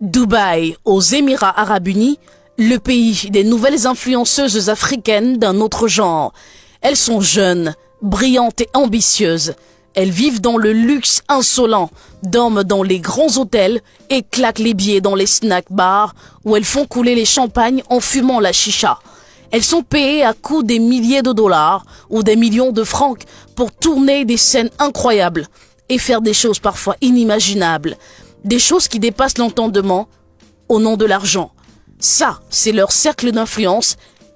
Dubaï, aux Émirats Arabes Unis, le pays des nouvelles influenceuses africaines d'un autre genre. Elles sont jeunes, brillantes et ambitieuses. Elles vivent dans le luxe insolent, dorment dans les grands hôtels et claquent les billets dans les snack bars où elles font couler les champagnes en fumant la chicha. Elles sont payées à coût des milliers de dollars ou des millions de francs pour tourner des scènes incroyables et faire des choses parfois inimaginables. Des choses qui dépassent l'entendement au nom de l'argent. Ça, c'est leur cercle d'influence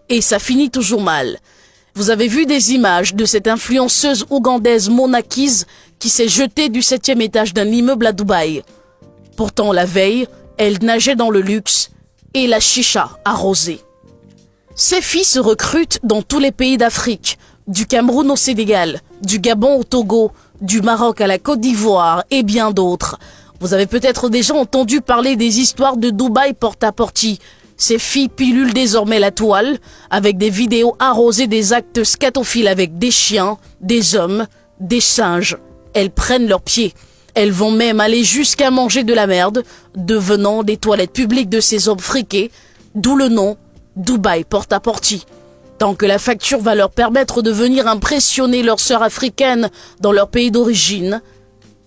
et ça finit toujours mal. Vous avez vu des images de cette influenceuse ougandaise Mona Keys qui s'est jetée du 7e étage d'un immeuble à Dubaï. Pourtant, la veille, elle nageait dans le luxe et la chicha arrosée. Ces filles se recrutent dans tous les pays d'Afrique, du Cameroun au Sénégal, du Gabon au Togo, du Maroc à la Côte d'Ivoire et bien d'autres. Vous avez peut-être déjà entendu parler des histoires de Dubaï porte-à-porte. Ces filles pilulent désormais la toile avec des vidéos arrosées des actes scatophiles avec des chiens, des hommes, des singes. Elles prennent leurs pieds. Elles vont même aller jusqu'à manger de la merde, devenant des toilettes publiques de ces hommes friqués, d'où le nom Dubaï porte-à-porte. Tant que la facture va leur permettre de venir impressionner leurs sœurs africaines dans leur pays d'origine,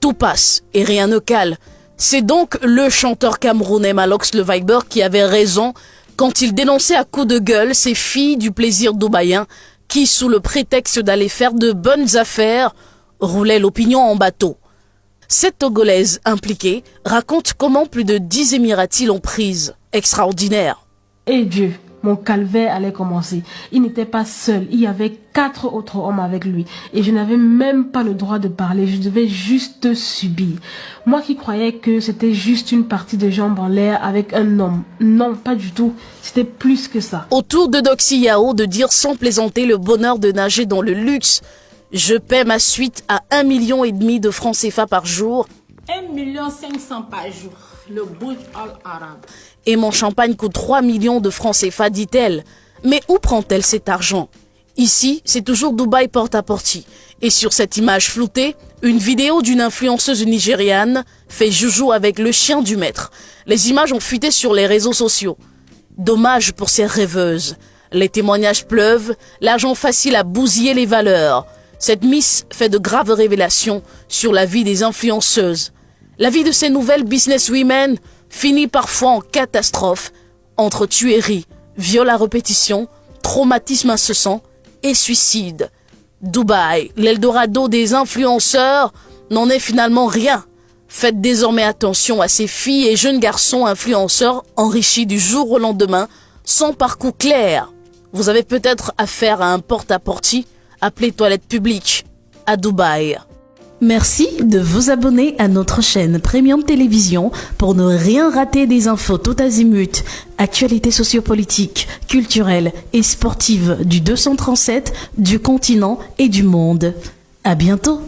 tout passe et rien ne cale. C'est donc le chanteur camerounais Malox le Viber qui avait raison quand il dénonçait à coups de gueule ces filles du plaisir dubaïen qui, sous le prétexte d'aller faire de bonnes affaires, roulaient l'opinion en bateau. Cette Togolaise impliquée raconte comment plus de 10 Émiratis l'ont prise. Extraordinaire. Et Dieu, mon calvaire allait commencer. Il n'était pas seul, il y avait 4 autres hommes avec lui. Et je n'avais même pas le droit de parler, je devais juste subir. Moi qui croyais que c'était juste une partie de jambes en l'air avec un homme. Non, pas du tout, c'était plus que ça. Autour de Doxy Yao de dire sans plaisanter le bonheur de nager dans le luxe. Je paie ma suite à 1,5 million de francs CFA par jour. 1,5 million par jour, le Burj Al Arab. Et mon champagne coûte 3 millions de francs CFA, dit-elle. Mais où prend-elle cet argent? Ici, c'est toujours Dubaï porte-à-porte. Et sur cette image floutée, une vidéo d'une influenceuse nigériane fait joujou avec le chien du maître. Les images ont fuité sur les réseaux sociaux. Dommage pour ces rêveuses. Les témoignages pleuvent, l'argent facile à bousiller les valeurs. Cette Miss fait de graves révélations sur la vie des influenceuses. La vie de ces nouvelles businesswomen finit parfois en catastrophe entre tuerie, viol à répétition, traumatisme incessant et suicide. Dubaï, l'Eldorado des influenceurs, n'en est finalement rien. Faites désormais attention à ces filles et jeunes garçons influenceurs enrichis du jour au lendemain, sans parcours clair. Vous avez peut-être affaire à un porte-à-porte appelé toilette publique à Dubaï. Merci de vous abonner à notre chaîne Premium Télévision pour ne rien rater des infos tout azimut, actualités sociopolitiques, culturelles et sportives du 237, du continent et du monde. À bientôt.